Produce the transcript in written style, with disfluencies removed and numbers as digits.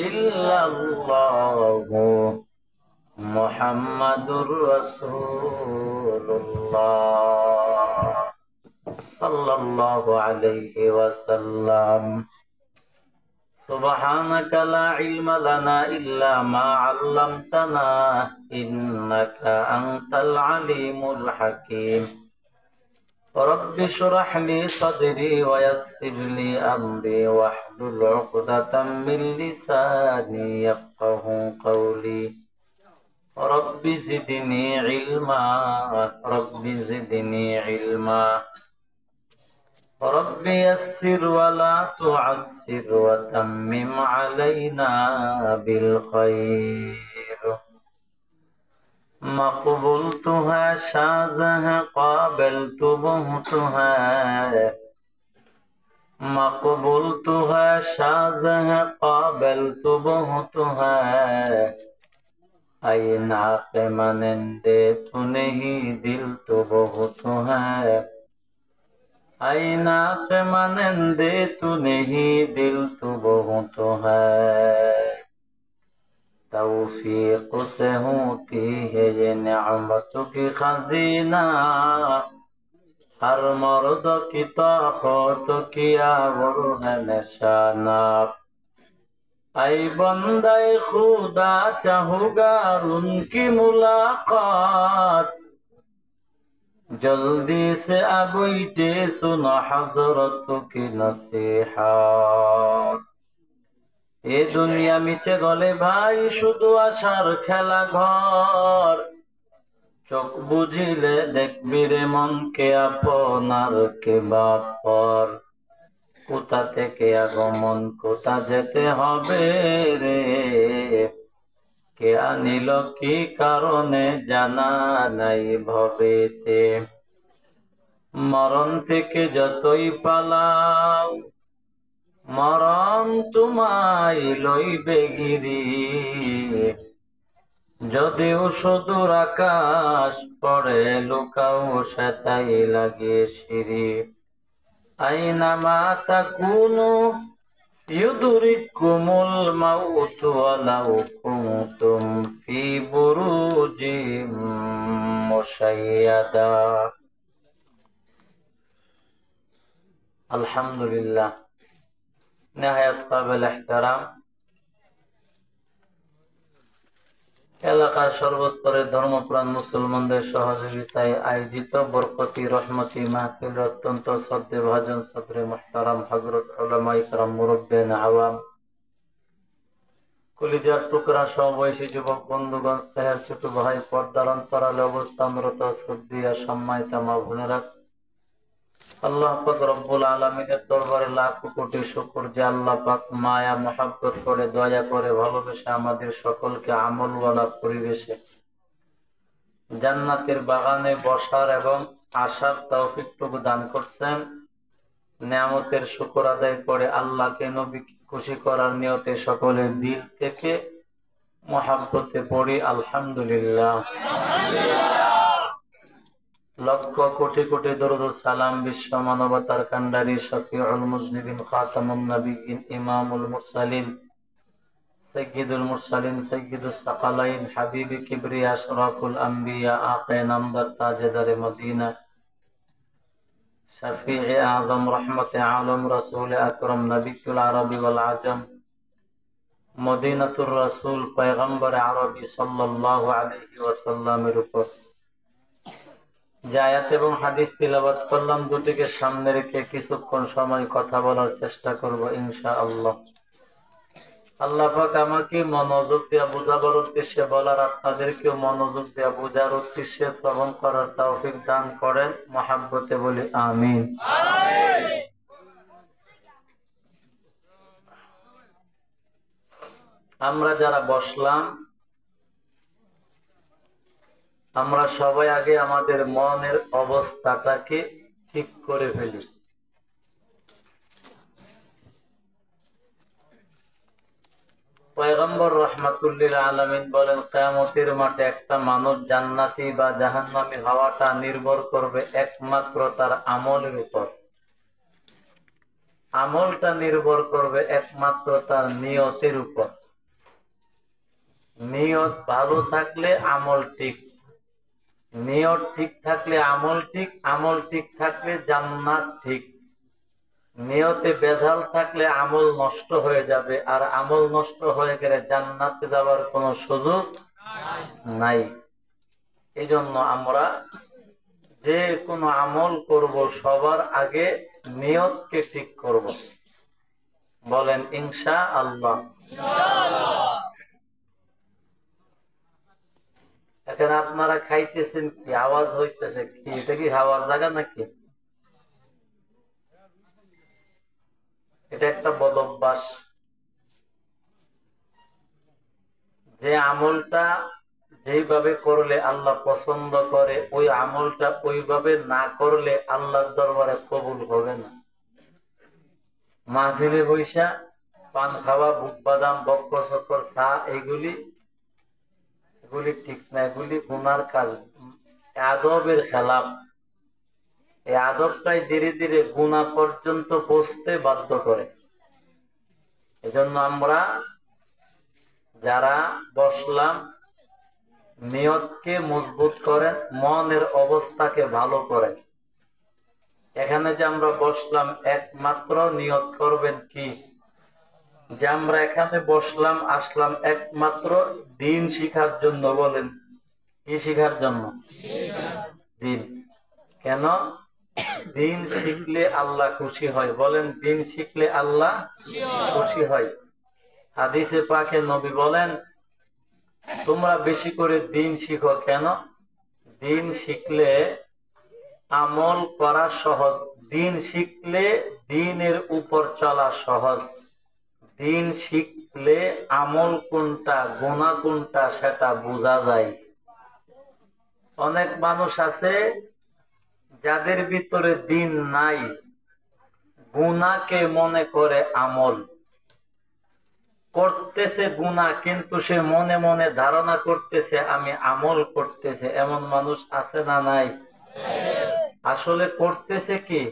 ইল্লাল্লাহু মুহাম্মাদুর রাসূলুল্লাহ সাল্লাল্লাহু আলাইহি ওয়াসাল্লাম। সুবহানাকা লা ইলমা লানা ইল্লা মা 'আল্লামতানা ইন্নাকা আনতাল আলিমুল হাকীম। রব্বি ইশরাহ লি সাদরি ওয়া ইয়াসসির লি আমরি ওয়াহলুল 'উকদাতাম মিন লিসানি ইয়াফকাহু কওলি। রব্বি জিদনি ইলমা, রব্বি জিদনি ইলমা, রব্বি ইয়াসসির ওয়া লা তু'আসসির ওয়া তাম্মিম আলাইনা বিল খায়র। মকবুলতু হ্যা শাহজাহাঁ কাবিলতু বহুত হ্যা, মকবুলতু হ্যা শাহজাহাঁ কাবিলতু বহুত হ্যা। आए नाक़े मानंदे तू नहीं दिल तो बहुत है, आए नाक़े मानंदे तू नहीं दिल तो बहुत है। तौफीक से होती है ये नेमतों की खजीना, हर मर्द की ताकत किया वो है निशाना। ऐ बंदे खुदा चाहूंगा उनकी मुलाकात, जल्दी से अब बैठे सुनो हजरत की नसीहत। ए दुनिया मिछे गले भाई शुधु आशार खेला घर, चोख बुझिले देखबि रे मन के आपनार के बापर। কোথা থেকে আগমন কোথা যেতে হবে রে, কে আনিল কি কারণে জানা নাই ভবেতে। মরণ থেকে যতই পালাও মরণ তোমায় লইবে গিরি, যদিও সুদূর আকাশ পড়ে লুকাও সেটাই লাগে সিঁড়ি। আইনামা তাকুনু ইউদরিকুমুল মাউত ওয়ালাউ কুনতুম ফি বুরুজিম মুশাইয়াদা। আলহামদুলিল্লাহ, নেহায়াত কাবিল ইহতারাম এলাকার সর্বস্তরের ধর্মপ্রাণ মুসলমানদের সহযোগিতায় আয়োজিত বরকতি রহমতি মাহফিল অত্যন্ত শ্রদ্ধে ভাজন সদরে মুহতারাম হযরত উলামা ইকরাম মুরব্বিয়ান আওয়াম কলিজার টুকরা সমবয়সী যুবক বন্ধুগণ, স্নেহের ছোট ভাই, পর্দার অন্তরালে অবস্থানরত শ্রদ্ধেয় সম্মানিত মা বোনেরা, আল্লাহ পাক রব্বুল আলামিনের দরবারে লাখ কোটি শুকর যে আল্লাহ পাক মায়া মহব্বত করে দয়া করে ভালোবেসে আমাদের সকলকে আমলওয়ালা পরিবেশে জান্নাতের বাগানে বসার এবং আসার তৌফিকটুকু দান করছেন। নিয়ামতের শুকর আদায় করে আল্লাহকে নবী খুশি করার নিয়তে সকলের দিল থেকে মহব্বতে পড়ি আলহামদুলিল্লাহ। লক্ষ কোটি কোটি দরুদ ও সালাম বিশ্ব মানবতার কান্ডারি শফিউল মুজনিবিন খাতামুন নবিয়্যিন ইমামুল মুরসালিন সাইয়্যিদুল মুরসালিন সাইয়্যিদুস সাকালাইন হাবিবি কিবরিয়া আশরাফুল আম্বিয়া আকে নামদার তাজেদারে মদিনা শফিয়ে আযম রহমতে আলম রাসূল আকরাম নবিয়ুল আরবি ওয়াল আজম মদিনাতুর রাসূল পয়গম্বর আরবি সাল্লাল্লাহু আলাইহি ওয়াসাল্লামের উপর যে আয়াত এবং হাদিস তিলাওয়াত করলাম, দুটিকে সামনে রেখে কিছুক্ষণ সময় কথা বলার চেষ্টা করব ইনশাআল্লাহ। আল্লাহ পাক আমাকে মনোযোগ দিয়ে বোঝাবার উদ্দেশ্যে বলার, আপনাদেরকেও মনোযোগ দিয়ে বোঝার উদ্দেশ্যে শ্রবণ করার তৌফিক দান করেন। মহব্বতে বলি আমিন। আমরা যারা বসলাম, আমরা সবাই আগে আমাদের মনের অবস্থাটাকে ঠিক করে ফেলি। পয়গম্বর রাহমাতুল্লিল আলামিন বলেন, কিয়ামতের মাঠে একটা মানুষ জান্নাতি বা জাহান্নামী হওয়াটা নির্ভর করবে একমাত্র তার আমলের উপর। আমলটা নির্ভর করবে একমাত্র তার নিয়তের উপর। নিয়ত ভালো থাকলে আমল ঠিক, নিয়ত ঠিক থাকলে আমল ঠিক, আমল ঠিক থাকলে জান্নাত ঠিক। নিয়তে ভেজাল থাকলে আমল নষ্ট হয়ে যাবে, আর আমল নষ্ট হয়ে গেলে জান্নাতে যাওয়ার কোনো সুযোগ নাই। এই জন্য আমরা যে কোনো আমল করব সবার আগে নিয়তকে ঠিক করব। বলেন ইনশাআল্লাহ। এখন আপনারা খাইতেছেন কি, আওয়াজ হইতেছে কি? এটা কি খাওয়ার জায়গা নাকি? এটা একটা বদ অভ্যাস। যে আমলটা যেইভাবে করলে আল্লাহ পছন্দ করে, ওই আমলটা ওইভাবে না করলে আল্লাহর দরবারে কবুল হবে না। মাহফিলে বৈশা পান খাওয়া, বুক বাদাম, বক্কর সকর, চা, এগুলি ঠিক না, এগুলি গুনার কাজ, আদবের খেলাফ। এই আদবটাই ধীরে ধীরে গুনাহ পর্যন্ত পৌঁছতে বাধ্য করে। এজন্য আমরা যারা বসলাম, নিয়তকে মজবুত করেন, মনের অবস্থাকে ভালো করেন। এখানে যে আমরা বসলাম, একমাত্র নিয়ত করবেন কি, যে আমরা এখানে বসলাম, আসলাম একমাত্র দিন শিখার জন্য। বলেন কি শিখার জন্য? দিন। কেন? দিন শিখলে আল্লাহ খুশি হয়। বলেন দিন শিখলে আল্লাহ খুশি হয়। হাদিসে পাকে নবী বলেন, তোমরা বেশি করে দিন শিখো। কেন? দিন শিখলে আমল করা সহজ, দিন শিখলে দিনের উপর চলা সহজ, দিন শিখলে আমল কোনটা গুনাহ কোনটা সেটা বোঝা যায়। অনেক মানুষ আছে যাদের ভিতরে দিন নাই, গুনাহকে মনে করে আমল করতেছে, গুনাহ কিন্তু সে মনে মনে ধারণা করতেছে আমি আমল করতেছে। এমন মানুষ আছে না নাই? আসলে করতেছে কি?